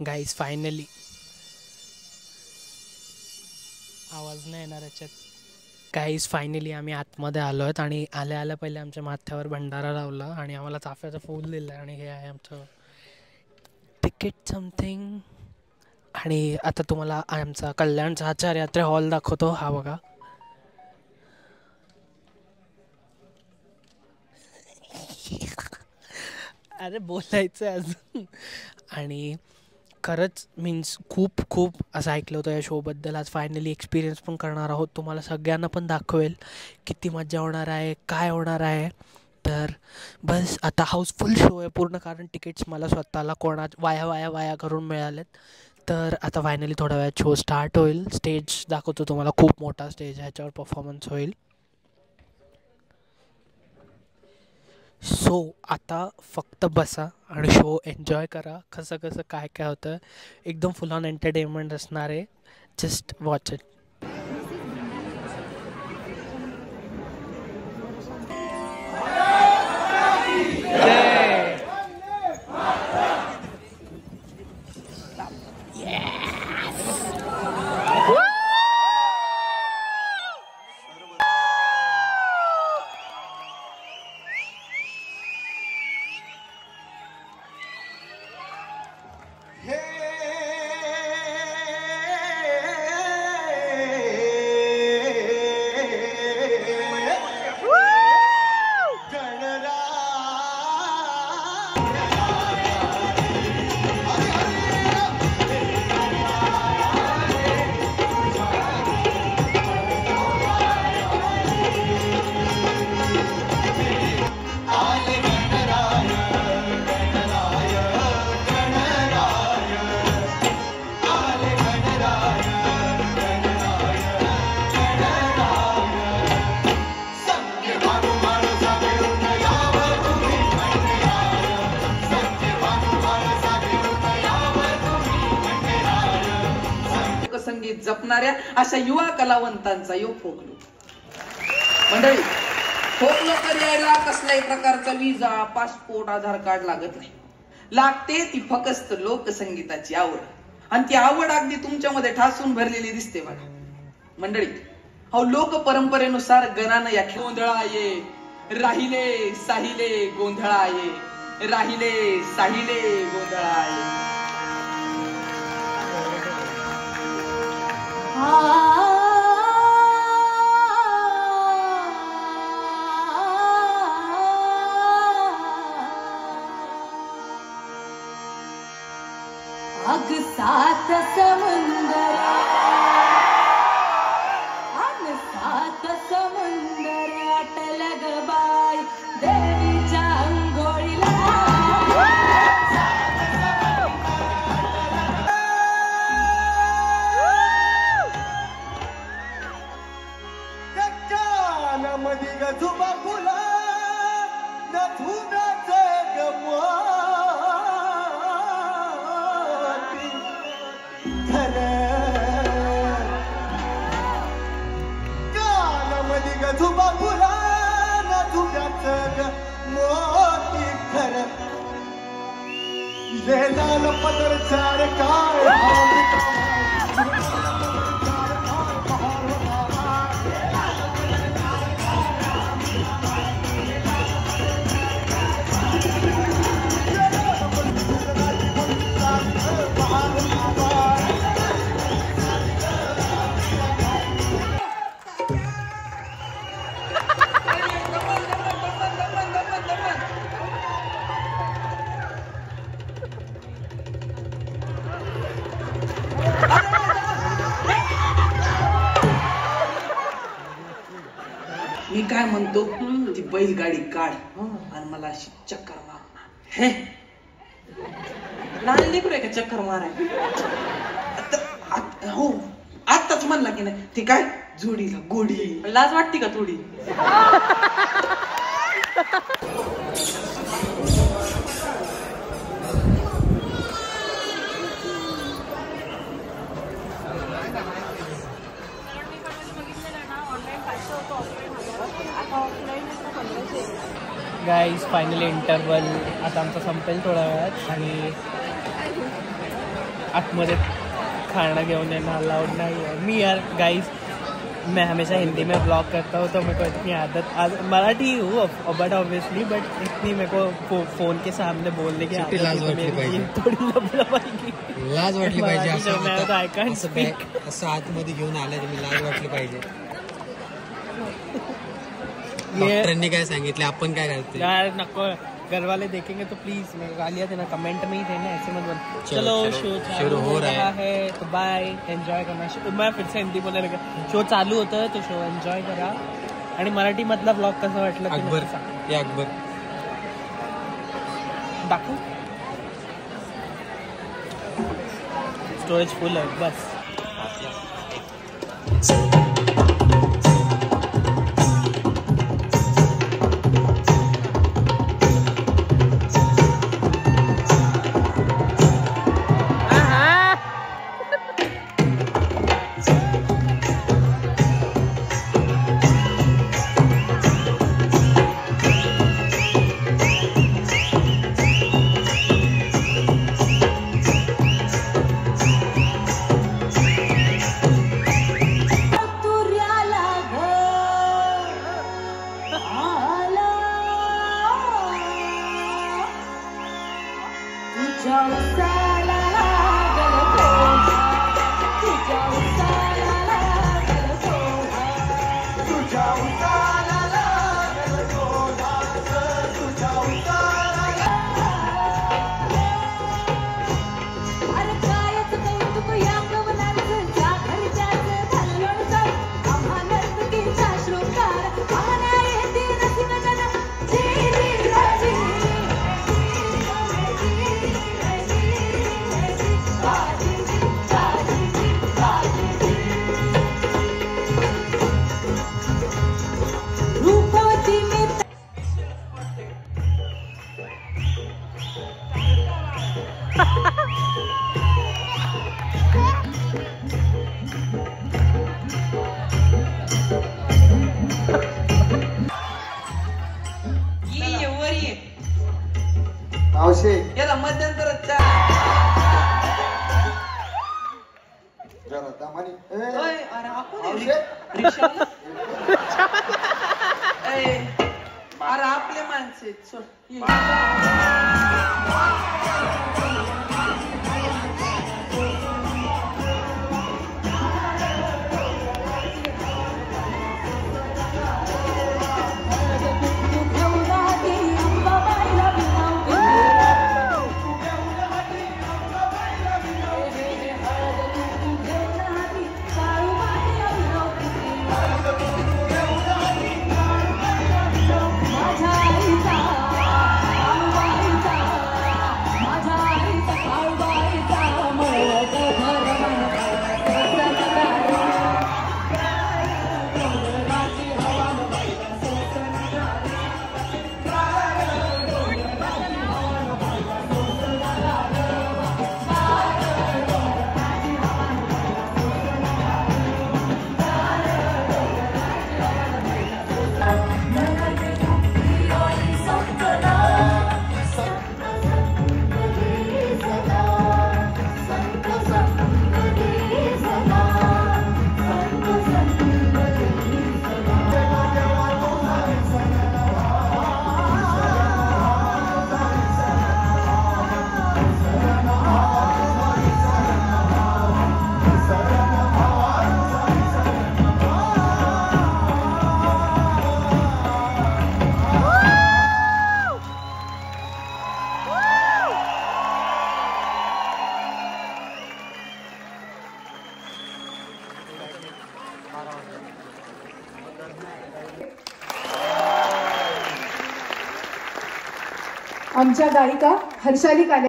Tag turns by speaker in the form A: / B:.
A: Guys finally आवाज नाही येणार याच्यात. गाईज फायनली आम्ही आतमध्ये आलो आहेत आणि आल्या आल्या पहिले आमच्या माथ्यावर भंडारा लावला आणि आम्हाला चाफ्याचं फूल दिलं आणि हे आहे आमचं तिकीट समथिंग. आणि आता तुम्हाला आमचा कल्याणचा आचार्य यात्रा हॉल दाखवतो. हा बघा. अरे बोलायचं आहे अजून. आणि खरंच मीन्स खूप खूप असं ऐकलं होतं या शोबद्दल. आज फायनली एक्सपिरियन्स पण करणार आहोत. तुम्हाला सगळ्यांना पण दाखवेल किती मजा होणार आहे, काय होणार आहे. तर बस आता हाऊसफुल शो आहे पूर्ण, कारण तिकीट्स मला स्वतःला वाया करून मिळालेत. तर आता फायनली थोड्या वेळात शो स्टार्ट होईल. स्टेज दाखवतो तुम्हाला, खूप मोठा स्टेज, ह्याच्यावर परफॉर्मन्स होईल. सो आता फक्त बसा आणि शो एन्जॉय करा. कसं कसं काय काय होतं, एकदम फुल ऑन एंटरटेनमेंट असणार आहे. Just watch it.
B: संगीत जपणाऱ्या अशा युवा कलावंतांचा यो फोकलो मंडळी. फोकलो यायला कसल्याही प्रकारचा विजा, पासपोर्ट, आधार कार्ड लागत नाही. लागते ती फक्त लोकसंगीताची आवड, आणि ती आवड अगदी तुमच्यामध्ये ठासून भरलेली दिसते बघा मंडळी. हो, लोक परंपरेनुसार गणानं या गोंधळाये राहिले साहिले गोंधळाये, राहिले साहिले गोंधळाये.
C: अग सात समुंदर, अग सात समुंदर अटल ग बाई देवीच्या अंघोळीला.
D: मधी गझुबा फुला न धुनाचे गमवाती धर, कानामधी गझुबा फुला न धुनाचे गमवाती धर. ले लाल पदर चार काय
B: मी काय म्हणतो, ती बैलगाडी काढ आणि मला अशी चक्कर मार. हे लहान लेकरू आहे का चक्कर माराय? हो, आत्ताच म्हणला की नाही ती काय जोडीला गोडी. लाज वाटते का थोडी?
A: गाईज फायनली इंटरवल आता आमचा संपेल थोड्या वेळात. आणि आतमध्ये खाना घेऊन येना अलाउड नहीं है। मी यार गाइस मैं हमेशा हिंदी में ब्लॉग करता हूँ तो मेरे को इतनी आदत मराठी हूँ बट ऑब्वियसली बट इतनी मेरे को फोन के सामने बोलने की आदत
E: लाज वाटली पाहिजे,
A: थोडी लबलबायची
E: लाज वाटली पाहिजे
A: मराठी I can't
E: असं
A: speak.
E: असं आतमध्ये घेऊन आलं तुम्ही, लाज वाटली पाहिजे।
A: ये
E: डॉक्टरांनी काय सांगितले, आपण काय करते
A: यार नको, घर वाले देखेंगे तो प्लीज मेरे गालियाँ देना, कमेंट में ही देना, ऐसे मत बोल। चलो शो
E: शुरू हो रहा
A: है तो बाय, एन्जॉय करना। मैं फिर से हिंदी बोलायला लगा, शो चालू होतं तो शो एन्जॉय करा आणि मराठी मधला ब्लॉग कसा वाटला ते
E: अकबर,
A: नक्की सांगा.
E: हे अकबर
A: दाखव, स्टोरेज फुल आहे बस।
B: याला मध्यंतरात अरे आपले माणसे
F: आमच्या गायिका हर्षाली काले